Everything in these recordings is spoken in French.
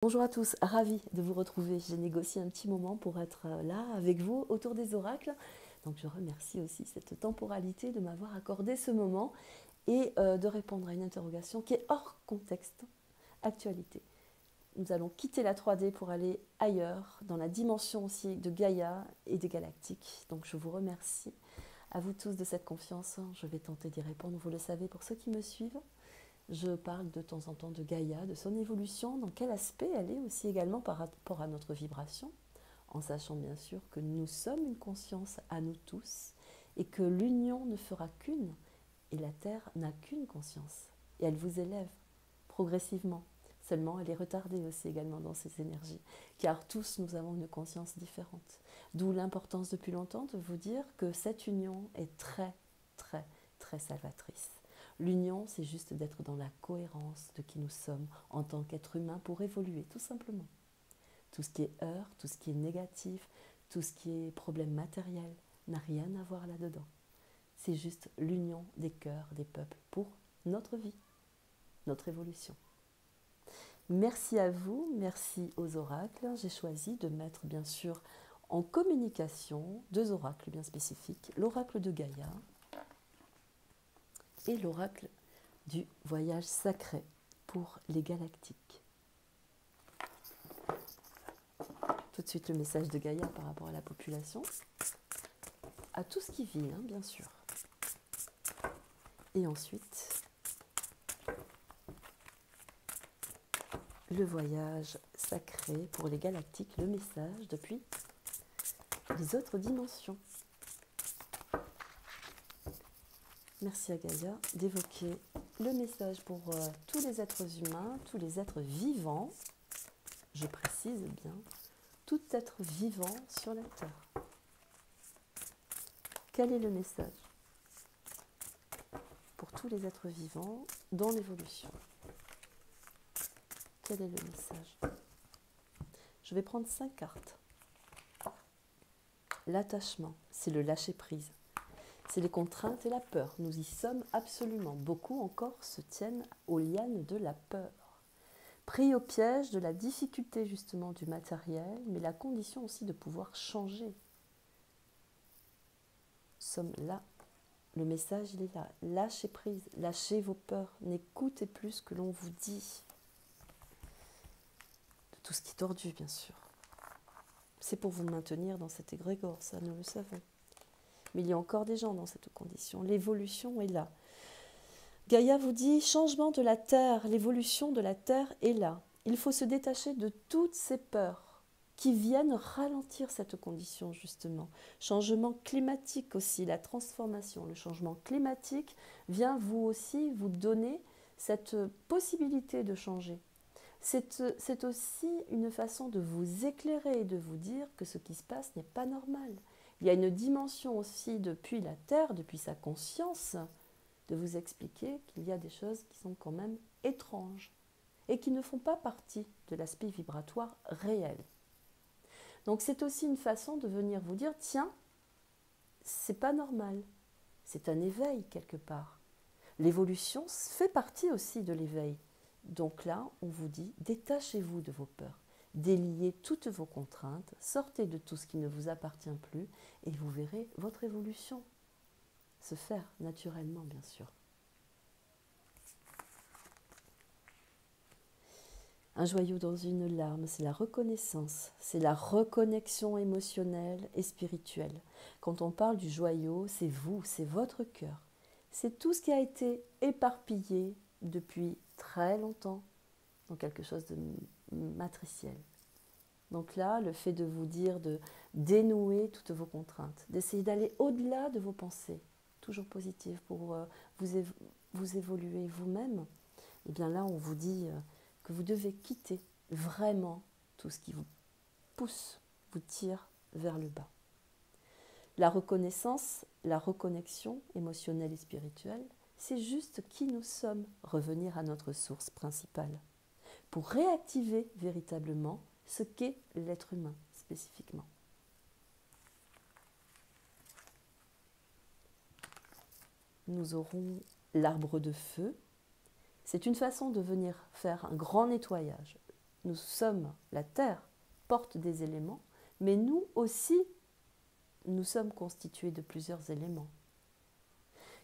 Bonjour à tous, ravie de vous retrouver. J'ai négocié un petit moment pour être là avec vous autour des oracles. Donc je remercie aussi cette temporalité de m'avoir accordé ce moment et de répondre à une interrogation qui est hors contexte, actualité. Nous allons quitter la 3D pour aller ailleurs, dans la dimension aussi de Gaïa et des galactiques. Donc je vous remercie à vous tous de cette confiance. Je vais tenter d'y répondre, vous le savez, pour ceux qui me suivent. Je parle de temps en temps de Gaïa, de son évolution, dans quel aspect elle est aussi également par rapport à notre vibration, en sachant bien sûr que nous sommes une conscience à nous tous et que l'union ne fera qu'une et la Terre n'a qu'une conscience. Et elle vous élève progressivement. Seulement, elle est retardée aussi également dans ses énergies, car tous nous avons une conscience différente. D'où l'importance depuis longtemps de vous dire que cette union est très, très, très salvatrice. L'union, c'est juste d'être dans la cohérence de qui nous sommes en tant qu'être humain pour évoluer, tout simplement. Tout ce qui est heurts, tout ce qui est négatif, tout ce qui est problème matériel n'a rien à voir là-dedans. C'est juste l'union des cœurs, des peuples pour notre vie, notre évolution. Merci à vous, merci aux oracles. J'ai choisi de mettre bien sûr en communication deux oracles bien spécifiques, l'oracle de Gaïa et l'oracle du voyage sacré pour les galactiques. Tout de suite le message de Gaïa par rapport à la population, à tout ce qui vit, bien sûr. Et ensuite, le voyage sacré pour les galactiques, le message depuis les autres dimensions. Merci à Gaïa d'évoquer le message pour tous les êtres humains, tous les êtres vivants, je précise bien, tout être vivant sur la Terre. Quel est le message pour tous les êtres vivants dans l'évolution? Quel est le message? Je vais prendre 5 cartes. L'attachement, c'est le lâcher-prise. C'est les contraintes et la peur. Nous y sommes absolument. Beaucoup encore se tiennent aux lianes de la peur. Pris au piège de la difficulté justement du matériel, mais la condition aussi de pouvoir changer. Nous sommes là. Le message, il est là. Lâchez prise, lâchez vos peurs. N'écoutez plus ce que l'on vous dit. De tout ce qui est tordu, bien sûr. C'est pour vous maintenir dans cet égrégore, ça, nous le savons. Mais il y a encore des gens dans cette condition. L'évolution est là. Gaïa vous dit, changement de la Terre, l'évolution de la Terre est là. Il faut se détacher de toutes ces peurs qui viennent ralentir cette condition, justement. Changement climatique aussi, la transformation. Le changement climatique vient vous aussi vous donner cette possibilité de changer. C'est aussi une façon de vous éclairer et de vous dire que ce qui se passe n'est pas normal. Il y a une dimension aussi depuis la Terre, depuis sa conscience, de vous expliquer qu'il y a des choses qui sont quand même étranges et qui ne font pas partie de l'aspect vibratoire réel. Donc c'est aussi une façon de venir vous dire, tiens, c'est pas normal, c'est un éveil quelque part. L'évolution fait partie aussi de l'éveil. Donc là, on vous dit, détachez-vous de vos peurs, déliez toutes vos contraintes, sortez de tout ce qui ne vous appartient plus et vous verrez votre évolution se faire naturellement, bien sûr. Un joyau dans une larme, c'est la reconnaissance, c'est la reconnexion émotionnelle et spirituelle. Quand on parle du joyau, c'est vous, c'est votre cœur. C'est tout ce qui a été éparpillé depuis très longtemps dans quelque chose de matriciel. Donc là, le fait de vous dire de dénouer toutes vos contraintes, d'essayer d'aller au-delà de vos pensées, toujours positives pour vous évoluer vous-même, et bien là, on vous dit que vous devez quitter vraiment tout ce qui vous pousse, vous tire vers le bas. La reconnaissance, la reconnexion émotionnelle et spirituelle, c'est juste qui nous sommes, revenir à notre source principale, pour réactiver véritablement ce qu'est l'être humain spécifiquement. Nous aurons l'arbre de feu. C'est une façon de venir faire un grand nettoyage. nous sommes, la Terre porte des éléments, mais nous aussi, nous sommes constitués de plusieurs éléments,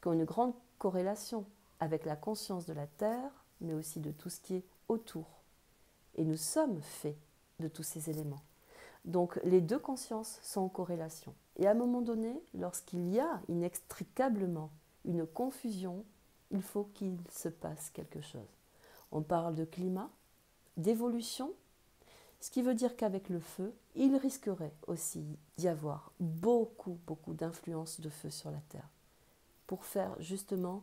qui ont une grande corrélation avec la conscience de la Terre, mais aussi de tout ce qui est autour. Et nous sommes faits de tous ces éléments. Donc les deux consciences sont en corrélation. Et à un moment donné, lorsqu'il y a inextricablement une confusion, il faut qu'il se passe quelque chose. On parle de climat, d'évolution, ce qui veut dire qu'avec le feu, il risquerait aussi d'y avoir beaucoup d'influence de feu sur la Terre, pour faire justement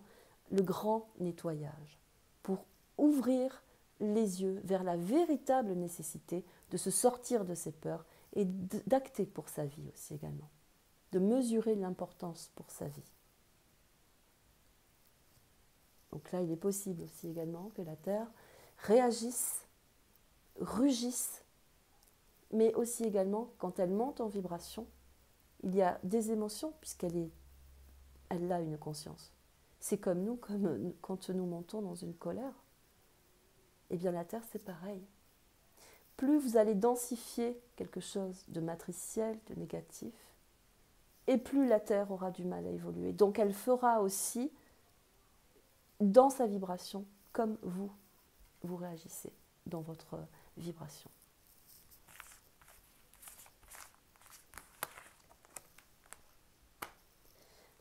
le grand nettoyage, pour ouvrir les yeux vers la véritable nécessité de se sortir de ses peurs et d'acter pour sa vie aussi également, de mesurer l'importance pour sa vie. Donc là, il est possible aussi également que la Terre réagisse, rugisse, mais aussi également, quand elle monte en vibration, il y a des émotions, puisqu'elle a une conscience. C'est comme nous, comme quand nous montons dans une colère. Eh bien, la Terre, c'est pareil. Plus vous allez densifier quelque chose de matriciel, de négatif, et plus la Terre aura du mal à évoluer. Donc, elle fera aussi, dans sa vibration, comme vous réagissez dans votre vibration.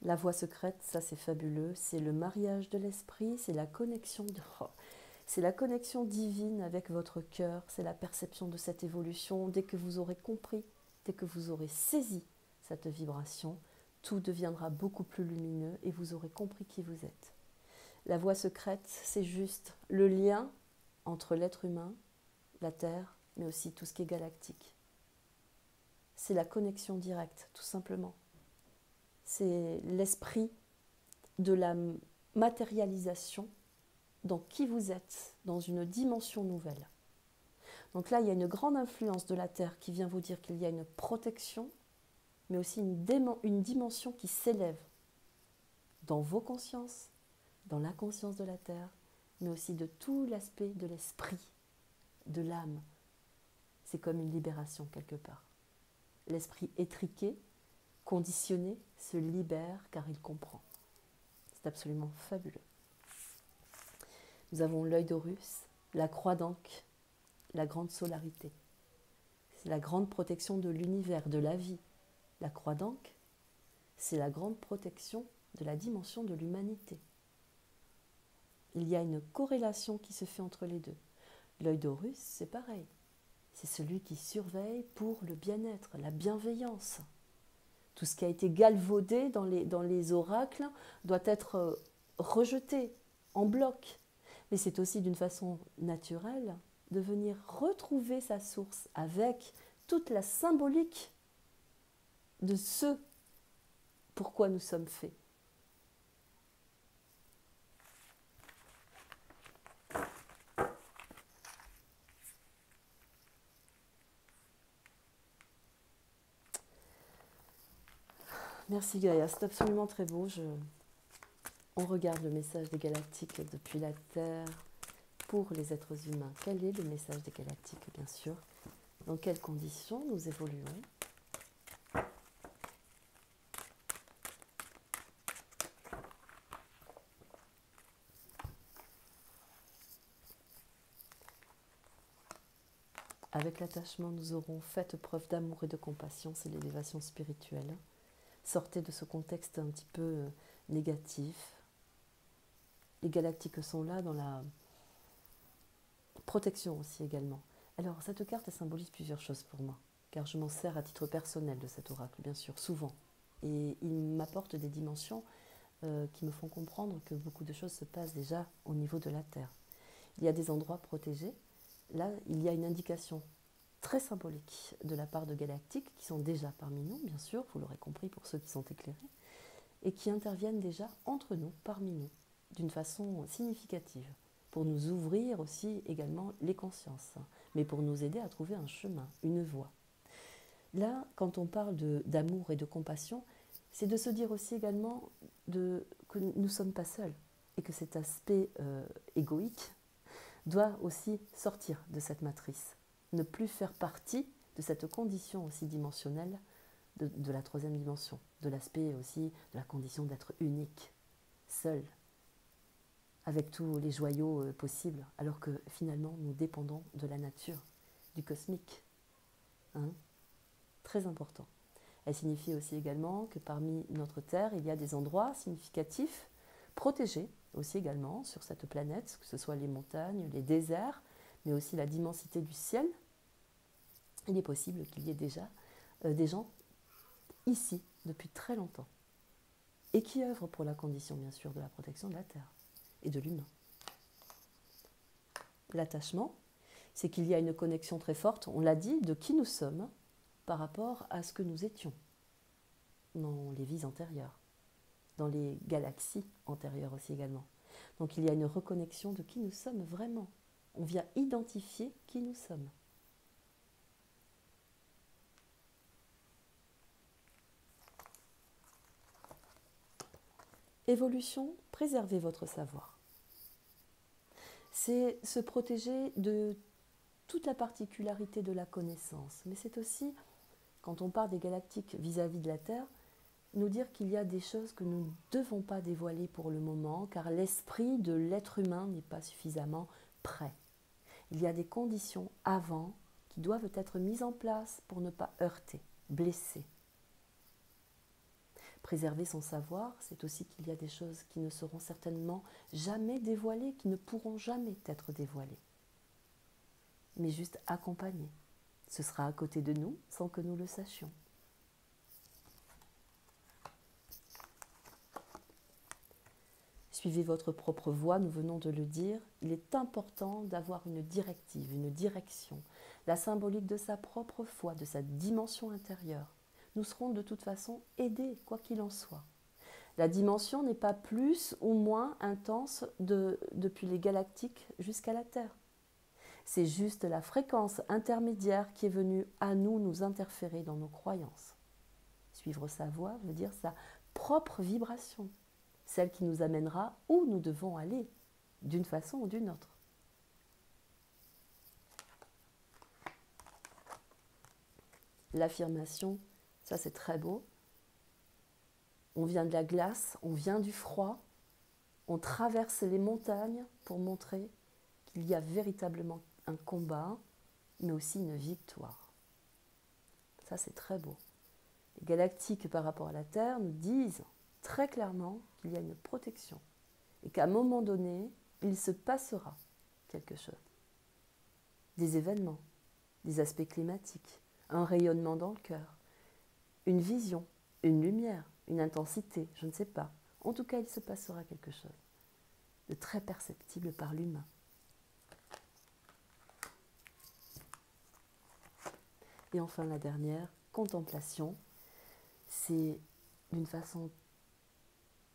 La voie secrète, ça c'est fabuleux, c'est le mariage de l'esprit, c'est la connexion c'est la connexion divine avec votre cœur, c'est la perception de cette évolution. Dès que vous aurez compris, dès que vous aurez saisi cette vibration, tout deviendra beaucoup plus lumineux et vous aurez compris qui vous êtes. La voie secrète, c'est juste le lien entre l'être humain, la Terre, mais aussi tout ce qui est galactique. C'est la connexion directe, tout simplement. C'est l'esprit de la matérialisation dans qui vous êtes, dans une dimension nouvelle. Donc là, il y a une grande influence de la Terre qui vient vous dire qu'il y a une protection, mais aussi une dimension qui s'élève dans vos consciences, dans la conscience de la Terre, mais aussi de tout l'aspect de l'esprit, de l'âme. C'est comme une libération quelque part. L'esprit étriqué, conditionné, se libère car il comprend. C'est absolument fabuleux. Nous avons l'œil d'Horus, la croix d'Ankh, la grande solarité. C'est la grande protection de l'univers, de la vie. La croix d'Ankh, c'est la grande protection de la dimension de l'humanité. Il y a une corrélation qui se fait entre les deux. L'œil d'Horus, c'est pareil. C'est celui qui surveille pour le bien-être, la bienveillance. Tout ce qui a été galvaudé dans les oracles doit être rejeté en bloc. Mais c'est aussi d'une façon naturelle de venir retrouver sa source avec toute la symbolique de ce pourquoi nous sommes faits. Merci Gaïa, c'est absolument très beau. On regarde le message des galactiques depuis la Terre pour les êtres humains. Quel est le message des galactiques, bien sûr? Dans quelles conditions nous évoluons? Avec l'attachement, nous aurons fait preuve d'amour et de compassion, c'est l'élévation spirituelle. Sortez de ce contexte un petit peu négatif. Les galactiques sont là dans la protection aussi également. Alors, cette carte, elle symbolise plusieurs choses pour moi, car je m'en sers à titre personnel de cet oracle, bien sûr, souvent. Et il m'apporte des dimensions qui me font comprendre que beaucoup de choses se passent déjà au niveau de la Terre. Il y a des endroits protégés. Là, il y a une indication très symbolique de la part de galactiques qui sont déjà parmi nous, bien sûr, vous l'aurez compris pour ceux qui sont éclairés, et qui interviennent déjà entre nous, parmi nous, d'une façon significative, pour nous ouvrir aussi également les consciences, mais pour nous aider à trouver un chemin, une voie. Là, quand on parle d'amour et de compassion, c'est de se dire aussi également que nous ne sommes pas seuls, et que cet aspect égoïque doit aussi sortir de cette matrice, ne plus faire partie de cette condition aussi dimensionnelle de la troisième dimension, de l'aspect aussi de la condition d'être unique, seul, avec tous les joyaux possibles, alors que finalement nous dépendons de la nature, du cosmique. Hein? Très important. Elle signifie aussi également que parmi notre Terre, il y a des endroits significatifs, protégés aussi également sur cette planète, que ce soit les montagnes, les déserts, mais aussi la d'immensité du ciel. Il est possible qu'il y ait déjà des gens ici depuis très longtemps et qui œuvrent pour la condition, bien sûr, de la protection de la Terre et de l'humain. L'attachement, c'est qu'il y a une connexion très forte, on l'a dit, de qui nous sommes par rapport à ce que nous étions dans les vies antérieures, dans les galaxies antérieures aussi également. Donc il y a une reconnexion de qui nous sommes vraiment. On vient identifier qui nous sommes. Évolution, préservez votre savoir. C'est se protéger de toute la particularité de la connaissance. Mais c'est aussi, quand on parle des galactiques vis-à-vis de la Terre, nous dire qu'il y a des choses que nous ne devons pas dévoiler pour le moment, car l'esprit de l'être humain n'est pas suffisamment prêt. Il y a des conditions avant qui doivent être mises en place pour ne pas heurter, blesser. Préserver son savoir, c'est aussi qu'il y a des choses qui ne seront certainement jamais dévoilées, qui ne pourront jamais être dévoilées. Mais juste accompagner. Ce sera à côté de nous sans que nous le sachions. Suivez votre propre voie, nous venons de le dire. Il est important d'avoir une directive, une direction, la symbolique de sa propre foi, de sa dimension intérieure. Nous serons de toute façon aidés, quoi qu'il en soit. La dimension n'est pas plus ou moins intense depuis les galactiques jusqu'à la Terre. C'est juste la fréquence intermédiaire qui est venue à nous interférer dans nos croyances. Suivre sa voie veut dire sa propre vibration, celle qui nous amènera où nous devons aller, d'une façon ou d'une autre. L'affirmation, ça c'est très beau. On vient de la glace, on vient du froid, on traverse les montagnes pour montrer qu'il y a véritablement un combat, mais aussi une victoire. Ça c'est très beau. Les galactiques par rapport à la Terre nous disent très clairement qu'il y a une protection et qu'à un moment donné, il se passera quelque chose. Des événements, des aspects climatiques, un rayonnement dans le cœur, une vision, une lumière, une intensité, je ne sais pas. En tout cas, il se passera quelque chose de très perceptible par l'humain. Et enfin, la dernière, contemplation, c'est d'une façon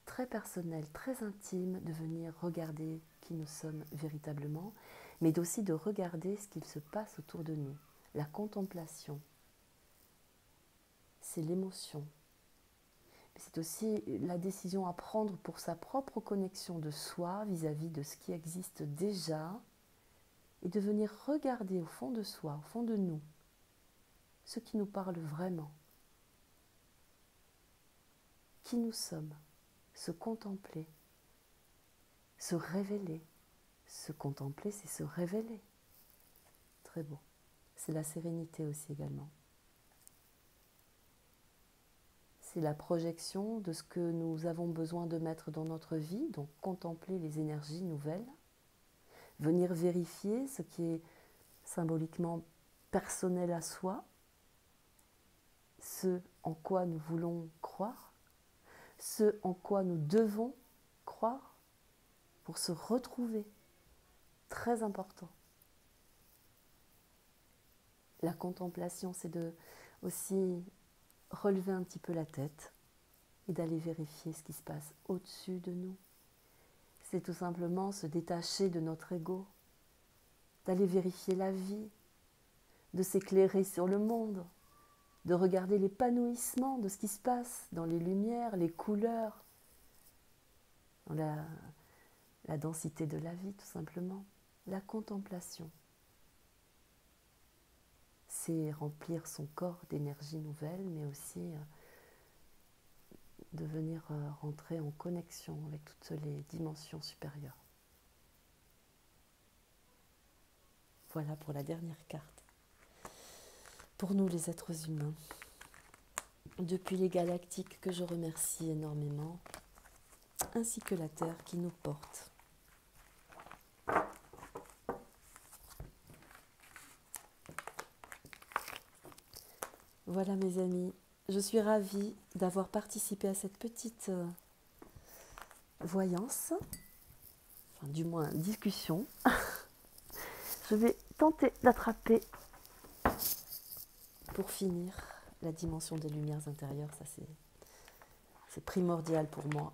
très personnelle, très intime, de venir regarder qui nous sommes véritablement, mais aussi de regarder ce qu'il se passe autour de nous. La contemplation, c'est l'émotion. C'est aussi la décision à prendre pour sa propre connexion de soi vis-à-vis de ce qui existe déjà et de venir regarder au fond de soi, au fond de nous, ce qui nous parle vraiment. Qui nous sommes, se contempler, se révéler. Se contempler, c'est se révéler. Très beau. C'est la sérénité aussi également. C'est la projection de ce que nous avons besoin de mettre dans notre vie, donc contempler les énergies nouvelles, venir vérifier ce qui est symboliquement personnel à soi, ce en quoi nous voulons croire, ce en quoi nous devons croire pour se retrouver. Très important. La contemplation, c'est de aussi relever un petit peu la tête et d'aller vérifier ce qui se passe au-dessus de nous. C'est tout simplement se détacher de notre ego, d'aller vérifier la vie, de s'éclairer sur le monde, de regarder l'épanouissement de ce qui se passe dans les lumières, les couleurs, dans la densité de la vie tout simplement. La contemplation, c'est remplir son corps d'énergie nouvelle, mais aussi de venir rentrer en connexion avec toutes les dimensions supérieures. Voilà pour la dernière carte. Pour nous les êtres humains, depuis les galactiques que je remercie énormément, ainsi que la Terre qui nous porte. Voilà mes amis, je suis ravie d'avoir participé à cette petite voyance, enfin du moins discussion. Je vais tenter d'attraper, pour finir, la dimension des lumières intérieures, ça c'est primordial pour moi,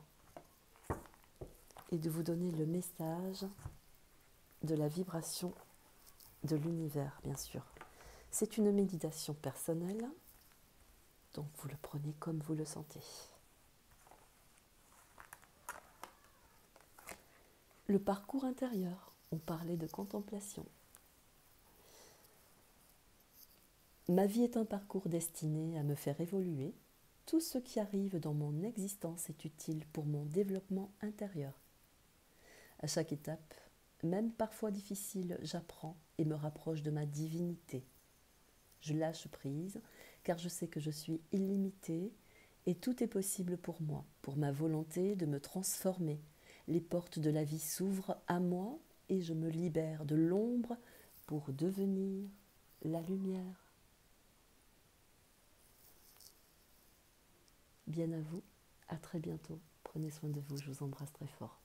et de vous donner le message de la vibration de l'univers, bien sûr. C'est une méditation personnelle, donc vous le prenez comme vous le sentez. Le parcours intérieur, on parlait de contemplation. Ma vie est un parcours destiné à me faire évoluer. Tout ce qui arrive dans mon existence est utile pour mon développement intérieur. À chaque étape, même parfois difficile, j'apprends et me rapproche de ma divinité. Je lâche prise, car je sais que je suis illimitée et tout est possible pour moi, pour ma volonté de me transformer. Les portes de la vie s'ouvrent à moi et je me libère de l'ombre pour devenir la lumière. Bien à vous, à très bientôt. Prenez soin de vous, je vous embrasse très fort.